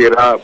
13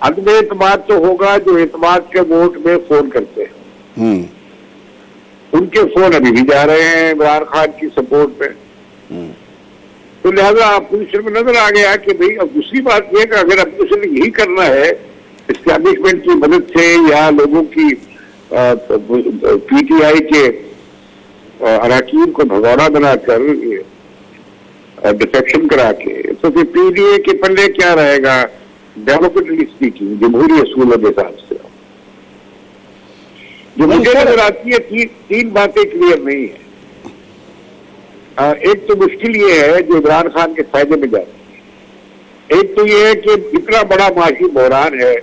عدم اعتماد تو ہوگا جو اعتماد کے ووٹ میں فون کرتے ہیں، ان کے فون ابھی بھی جا رہے ہیں عمران خان کی سپورٹ میں. تو لہذا اپوزیشن میں نظر آ گیا کہ بھئی اب دوسری بات یہ کہ اگر اپوزیشن نے یہی کرنا ہے اسٹیبلشمنٹ کی مدد سے یا لوگوں کی پی ٹی آئی کے اراکین کو بھگوڑا بنا کر ڈیفیکشن کرا کے، تو پھر پی ڈی اے کے پلے کیا رہے گا؟ ڈیموکریٹکلی اسپیکنگ، جمہوری اصولوں کے حساب سے جو مجھے نظر آتی ہے تین باتیں کلیئر نہیں ہیں. ایک تو مشکل یہ ہے جو عمران خان کے فائدے میں جاتی ہے. ایک تو یہ ہے کہ اتنا بڑا معاشی بحران ہے،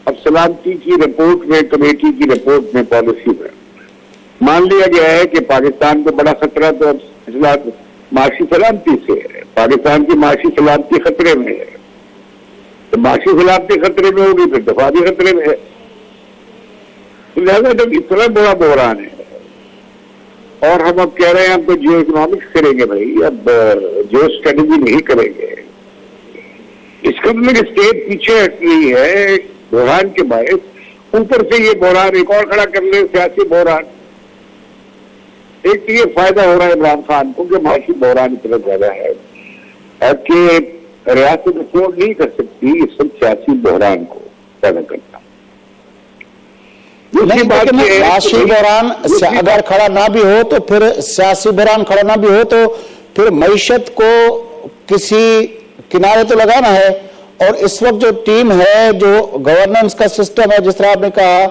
اب سلامتی کی رپورٹ میں، کمیٹی کی رپورٹ میں، پالیسی میں مان لیا گیا ہے کہ پاکستان کو بڑا خطرہ تو معاشی سلامتی سے ہے، پاکستان کی معاشی سلامتی خطرے میں ہے. تو معاشی سلامتی خطرے میں ہوگی پھر دفاع بھی خطرے میں ہے. لہذا جب اتنا بڑا بحران ہے اور ہم اب کہہ رہے ہیں ہم تو جیو اکنامکس کریں گے، بھائی اب جیو اسٹریٹجی نہیں کریں گے، اس کا مطلب اسٹیٹ پیچھے ہٹ رہی ہے بحران کے باعث. اوپر سے یہ بحران ایک اور کھڑا کر لے، سیاسی بحران. ایک تو یہ فائدہ ہو رہا ہے عمران خان کو کہ معاشی بحران اتنا زیادہ ہے کہ ریاست افورڈ نہیں کر سکتی اس وقت سیاسی بحران کو پیدا کرنا. معاشی بحران اگر کھڑا نہ بھی ہو تو پھر سیاسی بحران کھڑا نہ بھی ہو تو پھر معیشت کو کسی کنارے تو لگانا ہے. اور اس وقت جو ٹیم ہے، جو گورننس کا سسٹم ہے، جس طرح آپ نے کہا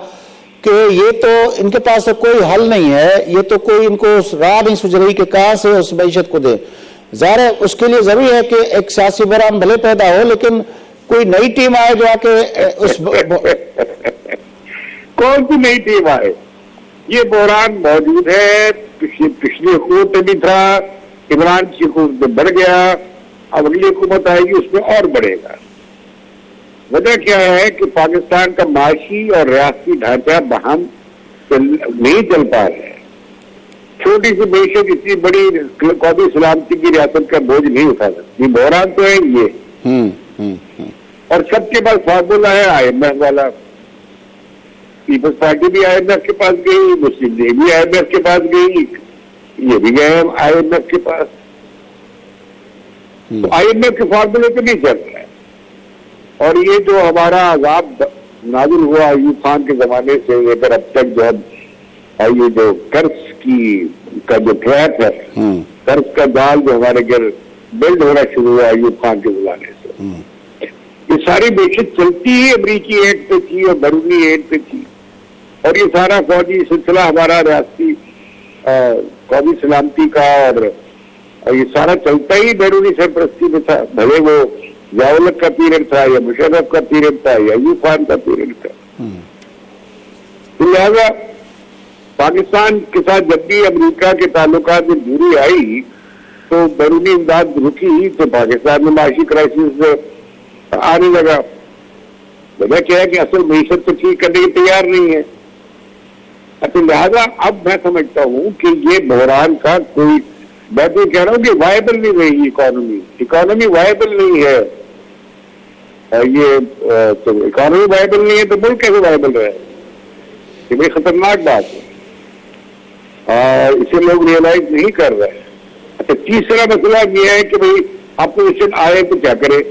کہ یہ تو ان کے پاس تو کوئی حل نہیں ہے، یہ تو کوئی ان کو راہ نہیں سوچ رہی کہ کہاں سے اس معیشت کو دے. ظاہر ہے اس کے لیے ضروری ہے کہ ایک سیاسی بحران بھلے پیدا ہو لیکن کوئی نئی ٹیم آئے جو آ کے اس کون سی نئی ٹیم آئے؟ یہ بحران موجود ہے، پچھلی حکومت میں بھی تھا، عمران کی حکومت میں بڑھ گیا، اب اگلی حکومت آئے گی اس میں اور بڑھے گا. وجہ کیا ہے کہ پاکستان کا معاشی اور ریاستی ڈھانچہ باہم نہیں چل پا رہے ہیں. چھوٹی سی معیشت اتنی بڑی قومی سلامتی کی ریاست کا بوجھ نہیں اٹھا سکتی. بحران تو ہے یہ، اور سب کے پاس فارمولہ ہے آئی ایم ایف والا. پیپلز پارٹی بھی آئی ایم ایف کے پاس گئی، مسلم لیگ بھی آئی ایم ایف کے پاس گئی، یہ بھی گئے آئی ایم ایف کے پاس. تو آئی ایم ایف کے فارمولے تو نہیں چل رہا ہے. اور یہ جو ہمارا عذاب نازل ہوا ایوب خان کے زمانے سے لے کر اب تک جو یہ جو قرض کا جو ٹریپ ہے، قرض کا جال جو ہمارے گھر بلڈ ہونا شروع ہوا ایوب خان کے زمانے سے، یہ ساری معیشت چلتی ہی امریکی ایڈ پہ تھی اور بیرونی ایڈ پہ تھی. اور یہ سارا فوجی سلسلہ ہمارا ریاستی قومی سلامتی کا اور یہ سارا چلتا ہی بیرونی سرپرستی میں تھا، بھلے وہ ضیاء کا پیریڈ تھا یا مشرف کا پیریڈ تھا یا ایوب خان کا پیریڈ تھا. تو لہذا پاکستان کے ساتھ جب بھی امریکہ کے تعلقات میں دوری آئی تو بیرونی امداد رکی تو پاکستان میں معاشی کرائسس آنے لگا. وجہ کیا ہے کہ اصل معیشت تو ٹھیک کرنے کی تیار نہیں ہے. تو لہذا اب میں سمجھتا ہوں کہ یہ بحران کا کوئی، میں تو کہہ رہا ہوں کہ وائبل نہیں رہی اکانومی وائبل نہیں ہے. یہ تو اکانومی وائبل نہیں ہے تو ملک کیسے وائبل رہے؟ یہ بڑی خطرناک بات ہے اور اسے لوگ ریئلائز نہیں کر رہے. اچھا، تیسرا مسئلہ یہ ہے کہ بھائی اپوزیشن آئے تو کیا کرے؟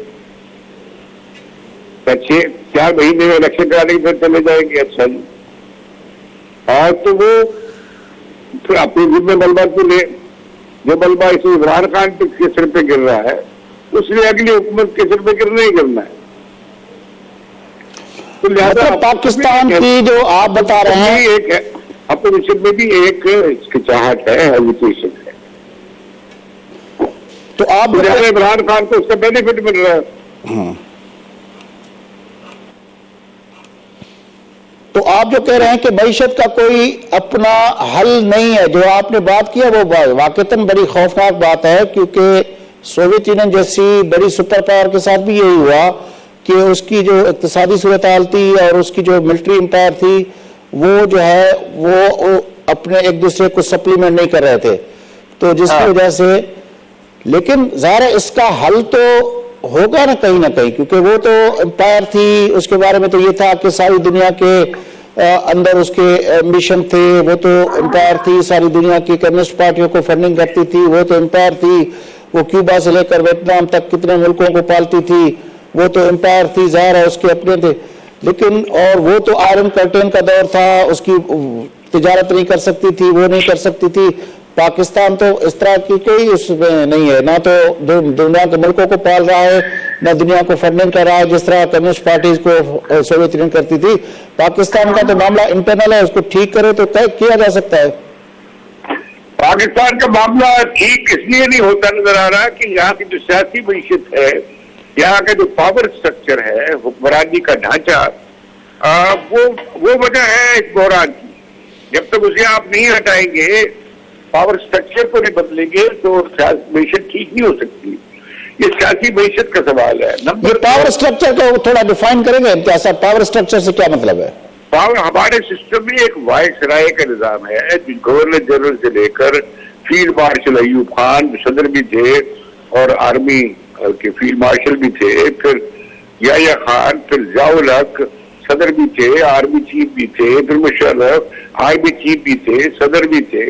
4 مہینے میں الیکشن کرانے کے پھر چلے جائیں گے. اچھا جی، اور تو وہ پھر اپنے ذمہ ملبہ تو لے، جو ملبہ اس عمران خان کے سر پہ گر رہا ہے اس نے اگلی حکومت کے سر پہ گرنا ہی کرنا ہے. تو لہٰذا پاکستان کی جو آپ بتا رہے ہیں ایک اپوزیشن میں بھی ایک ہچکچاہٹ ہے، ہیزیٹیشن ہے. تو آپ عمران خان کو اس کا بینیفٹ مل رہا ہے. تو آپ جو کہہ رہے ہیں کہ معیشت کا کوئی اپنا حل نہیں ہے، جو آپ نے بات کیا وہ واقعتاً بڑی خوفناک بات ہے، کیونکہ سوویت یونین جیسی بڑی سپر پاور کے ساتھ بھی یہی ہوا کہ اس کی جو اقتصادی صورتحال تھی اور اس کی جو ملٹری امپائر تھی وہ جو ہے وہ اپنے ایک دوسرے کو سپلیمنٹ نہیں کر رہے تھے. تو جس کی وجہ سے، لیکن ظاہر ہے اس کا حل تو ہوگا نا کہیں، کیونکہ وہ تو امپائر تھی، اس کے بارے میں تو یہ تھا کہ ساری دنیا کے اندر اس کے ایمبیشن تھے، وہ تو امپائر تھی، ساری دنیا کی کمیونسٹ پارٹیوں کو فنڈنگ کرتی تھی، وہ تو امپائر تھی، وہ کیوبا سے لے کر ویتنام تک کتنے ملکوں کو پالتی تھی، وہ تو امپائر تھی، ظاہر ہے اس کے اپنے تھے، لیکن اور وہ تو آئرن کرٹین کا دور تھا، اس کی تجارت نہیں کر سکتی تھی، وہ نہیں کر سکتی تھی۔ پاکستان تو اس طرح کی کوئی اس میں نہیں ہے، نہ تو دنیا کے ملکوں کو پال رہا ہے، نہ دنیا کو فنڈنگ کر رہا ہے جس طرح کمیونسٹ پارٹیز کو سوویت یونین کرتی تھی۔ پاکستان کا تو معاملہ انٹرنل ہے، اس کو ٹھیک کرے تو کیا جا سکتا ہے۔ پاکستان کا معاملہ ٹھیک اس لیے نہیں ہوتا نظر آ رہا کہ یہاں کی جو سیاسی معیشت ہے، یہاں کا جو پاور سٹرکچر ہے، حکمرانی کا ڈھانچہ، وہ وجہ ہے اس بحران کی۔ جب تک اسے آپ نہیں ہٹائیں گے، پاور سٹرکچر کو نہیں بدلیں گے، تو معیشت ٹھیک نہیں ہو سکتی۔ یہ سیاسی معیشت کا سوال ہے۔ یہ پاور سٹرکچر کو تھوڑا ڈیفائن کریں گے امتیاز صاحب، پاور سٹرکچر سے کیا مطلب ہے؟ ہمارے سسٹم میں ایک وائس رائے کا نظام ہے، گورنر جنرل سے لے کر فیلڈ مارشل ایوب خان صدر بھی تھے اور آرمی کے فیلڈ مارشل بھی تھے، پھر یحییٰ خان، پھر ضیاء الحق صدر بھی تھے، آرمی چیف بھی تھے، پھر مشرف آرمی چیف بھی تھے، صدر بھی تھے۔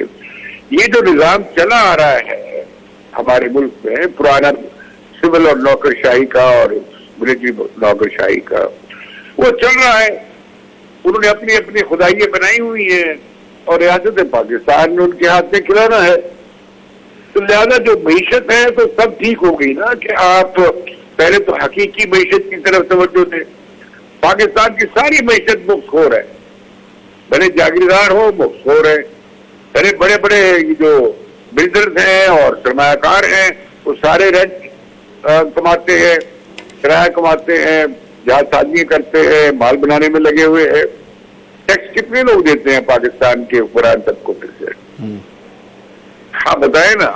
یہ جو نظام چلا آ رہا ہے ہمارے ملک میں، پرانا سول اور نوکرشاہی کا اور ملٹری نوکرشاہی کا، وہ چل رہا ہے۔ انہوں نے اپنی اپنی خدائیاں بنائی ہوئی ہیں اور ریاست پاکستان نے ان کے ہاتھ میں کھلانا ہے، تو لہذا جو معیشت ہے تو سب ٹھیک ہو گئی نا کہ آپ پہلے تو حقیقی معیشت کی طرف توجہ دیں۔ پاکستان کی ساری معیشت مفت خور ہے، بڑے جاگیردار ہو مفت خور ہے، بڑے بڑے جو بلڈرز ہیں اور سرمایہ کار ہیں وہ سارے رینٹ کماتے ہیں، کرایہ کماتے ہیں، جہاز سازی کرتے ہیں، مال بنانے میں لگے ہوئے ہیں۔ ٹیکس کتنے لوگ دیتے ہیں پاکستان کے حکمران طبقوں میں سے؟ ہاں بتائیں نا،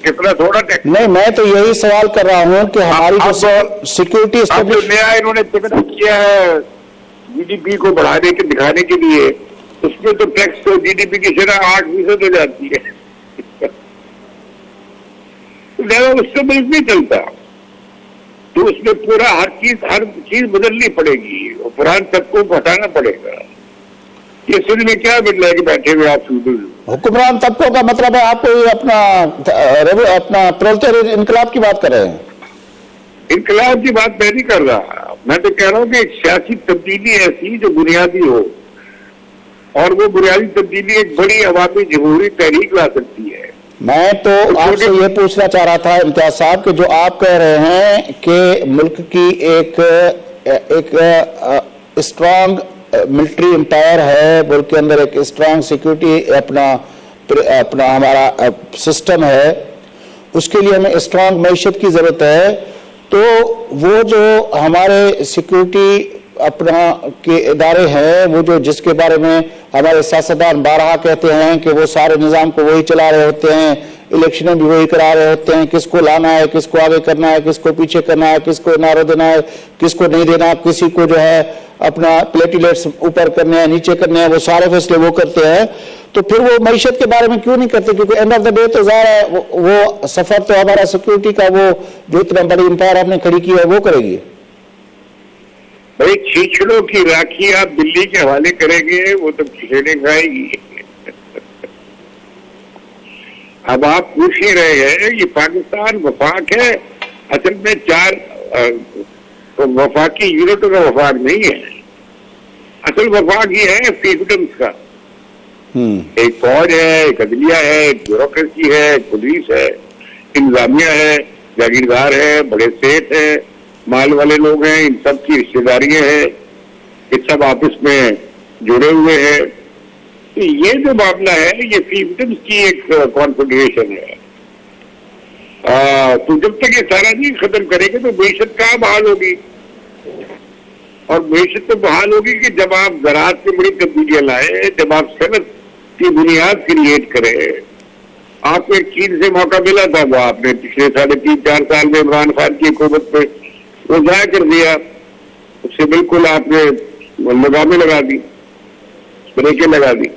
کتنا تھوڑا ٹیکس؟ نہیں، میں تو یہی سوال کر رہا ہوں کہ ہماری جو سیکورٹی جو نیا انہوں نے کیا ہے جی ڈی پی کو بڑھانے کے دکھانے کے لیے، اس میں تو ٹیکس تو جی ڈی پی کی شرح 8% ہو جاتی ہے، اس سے ملک نہیں چلتا، تو اس میں پورا ہر چیز بدلنی پڑے گی، حکمران طبقوں کو ہٹانا پڑے گا۔ یہ سن میں کیا بدلا ہے کہ بیٹھے ہوئے آپ حکمران طبقوں کا مطلب ہے آپ کو اپنا پرولٹیرین انقلاب کی بات کر رہے ہیں؟ انقلاب کی بات میں نہیں کر رہا، میں تو کہہ رہا ہوں کہ ایک سیاسی تبدیلی ایسی جو بنیادی ہو، اور وہ بنیادی تبدیلی ایک بڑی عوامی جمہوری تحریک لا سکتی ہے۔ میں تو آپ سے یہ پوچھنا چاہ رہا تھا امتیاز صاحب کہ جو آپ کہہ رہے ہیں کہ ملک کی ایک اسٹرانگ ملٹری امپائر ہے، ملک کے اندر ایک اسٹرانگ سیکورٹی اپنا ہمارا سسٹم ہے، اس کے لیے ہمیں اسٹرانگ معیشت کی ضرورت ہے، تو وہ جو ہمارے سیکورٹی اپنا کے ادارے ہیں، وہ جو جس کے بارے میں ہمارے سیاستدان بارہا کہتے ہیں کہ وہ سارے نظام کو وہی چلا رہے ہوتے ہیں، الیکشنیں بھی وہی کرا رہے ہوتے ہیں، کس کو لانا ہے، کس کو آگے کرنا ہے، کس کو پیچھے کرنا ہے، کس کو نعرہ دینا ہے، کس کو نہیں دینا، کسی کو جو ہے اپنا پلیٹیلیٹس اوپر کرنے ہیں، نیچے کرنے ہیں، وہ سارے فیصلے وہ کرتے ہیں، تو پھر وہ معیشت کے بارے میں کیوں نہیں کرتے؟ کیونکہ اینڈ آف دا ڈے تو ظاہر ہے وہ سفر تو ہمارا سیکورٹی کا وہ جو اتنا بڑی امپائر آپ نے کھڑی کی ہے وہ کرے گی۔ بھائی چھیچڑوں کی راکھی آپ دلی کے حوالے کریں گے، وہ تو چھیڑے کھائے گی۔ اب آپ پوچھ ہی رہے ہیں یہ پاکستان وفاق ہے، اصل میں 4 وفاقی یونٹوں کا وفاق نہیں ہے، اصل وفاق یہ ہے فیسڈمس کا۔ ایک فوج ہے، ایک عدلیہ ہے، ایک بیوروکریسی ہے، ایک پولیس ہے، انتظامیہ ہے، جاگیردار ہے، بڑے سیٹ ہیں، مال والے لوگ ہیں، ان سب کی رشتہ داریاں ہیں، یہ سب آپس میں جڑے ہوئے ہیں۔ تو یہ جو معاملہ ہے یہ فیسڈمس کی ایک کانفیڈریشن ہے۔ تو جب تک یہ سارا چیز ختم کریں گے تو معیشت کہاں بحال ہوگی؟ اور معیشت تو بحال ہوگی کہ جب آپ زراعت میں بڑی تبدیلیاں لائیں، جب آپ صنعت کی بنیاد کریٹ کریں۔ آپ کو ایک چیز سے موقع ملا تھا، وہ آپ نے پچھلے 3.5-4 سال میں عمران خان کی حکومت میں وہ ضائع کر دیا، اس سے بالکل آپ نے لگامیں لگا دی، بریکیں لگا دی۔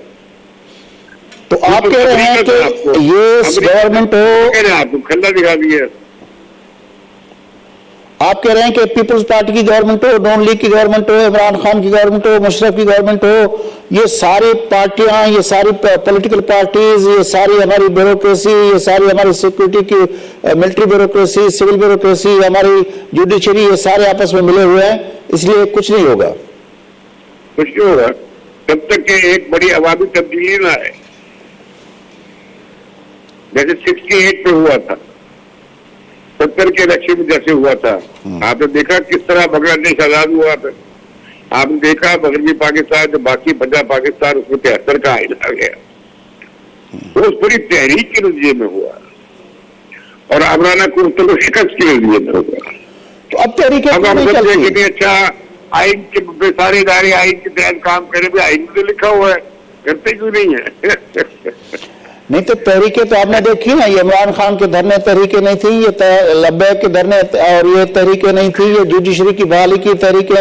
تو آپ کہہ رہے ہیں کہ یہ گورنمنٹ ہو، آپ کو کھلا دکھا دیا۔ آپ کہہ رہے ہیں کہ پیپلز پارٹی کی گورنمنٹ ہو, نون لیگ کی گورنمنٹ ہو, عمران خان کی گورنمنٹ ہو, مشرف کی گورنمنٹ ہو, یہ ساری پارٹیاں, یہ ساری پولیٹیکل پارٹیز, یہ ساری ہماری بیوروکریسی, یہ ساری ہماری سیکورٹی کی ملٹری بیوروکریسی, سول بیوروکریسی, ہماری جوڈیشری, یہ سارے آپس میں ملے ہوئے ہیں, اس لیے کچھ نہیں ہوگا. کچھ نہیں ہوگا جب تک کہ ایک بڑی عوامی تبدیلی نہ آئے. جیسے 68 میں ہوا تھا, 70 کے الیکشن میں جیسے ہوا تھا, آپ نے دیکھا کس طرح بنگلہ دیش آزاد ہوا تھا. آپ نے دیکھا مغربی پاکستان جو باقی بچا پاکستان اس میں 73 کا آئین آ گیا. وہ اس بڑی تحریک کے نتیجے میں ہوا اور عمرانہ حکومتوں کو شکست کے نتیجے میں ہوا. تو اب تحریک اب ہم سمجھے کہ اچھا آئین کے سارے ادارے آئین کے تحت کام کریں, بھی آئین میں تو لکھا ہوا ہے, کرتے کیوں نہیں ہے؟ نہیں تو تحریکیں تو آپ نے دیکھی نا, یہ عمران خان کے دھرنے تحریکیں نہیں تھیں, یہ لبیک کے دھرنے اور یہ تحریکیں نہیں تھیں, یہ جوڈیشری کی بحالی کی تحریکیں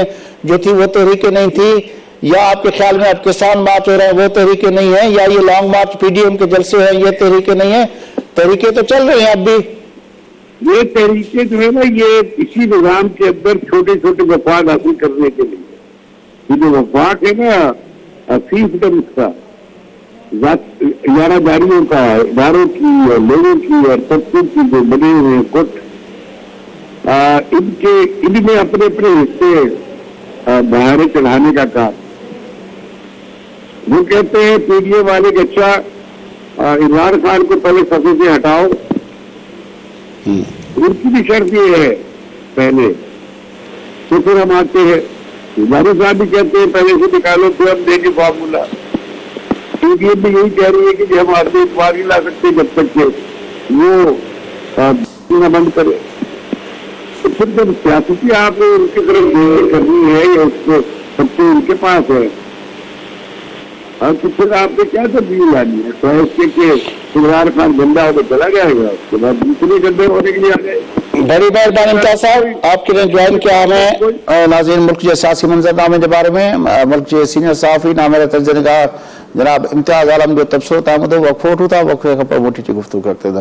جو تھی وہ تحریکیں نہیں تھیں, یا آپ کے خیال میں اب کسان مارچ ہو رہے ہیں وہ تحریکیں نہیں ہیں, یا یہ long march P D M کے جلسے ہیں یہ تحریکیں نہیں ہیں. تحریکیں تو چل رہی ہیں اب بھی. یہ طریقے جو ہے نا یہ اسی نظام کے اندر چھوٹے چھوٹے مفاد حاصل کرنے کے لیے, یہ جو وفاق ہے نا فیصد اس کا ادارہ داریوں کا, اداروں کی اور لوگوں کی اور طبقوں کی جو بنے ہوئے گٹ, ان میں اپنے اپنے حصے باہر چڑھانے کا کام. وہ کہتے ہیں پی ڈی اے والے کہ اچھا عمران خان کو پہلے صفحے سے ہٹاؤ, ان کی بھی شرط یہ ہے پہلے, تو پھر ہم آتے ہیں. ہمارے صاحب بھی کہتے ہیں پہلے سے نکالو پھر ہم دیں گے فارمولا. پی ڈی ایم بھی یہی کہہ رہی ہے کہ ہم آدمی اتوار نہیں لا سکتے جب تک کہ وہ نہ بند کرے. تو پھر جب سیاسی آپ نے ان کی طرف کرنی ہے یا اس کو سب سے ان کے پاس ہے, تو پھر آپ نے کیا تبدیلی لانی ہے؟ تو اس کے کہ عمران خان گندا ہو تو چلا جائے گا, اس کے بعد دوسرے گندے ہونے کے لیے آ جائے. بڑی مہربانی امتیاز صاحب, آپ کے لیے جوائن کیا ہمیں ناظرین ملک کے سیاسی منظر نامے کے بارے میں ملک کے سینئر صحافی نامہ تجزیہ نگار جناب امتیاز عالم جو تبصرہ تامد وقفوٹ ہوتا وقفے پر ووٹی کی گفتگو کرتے ہیں.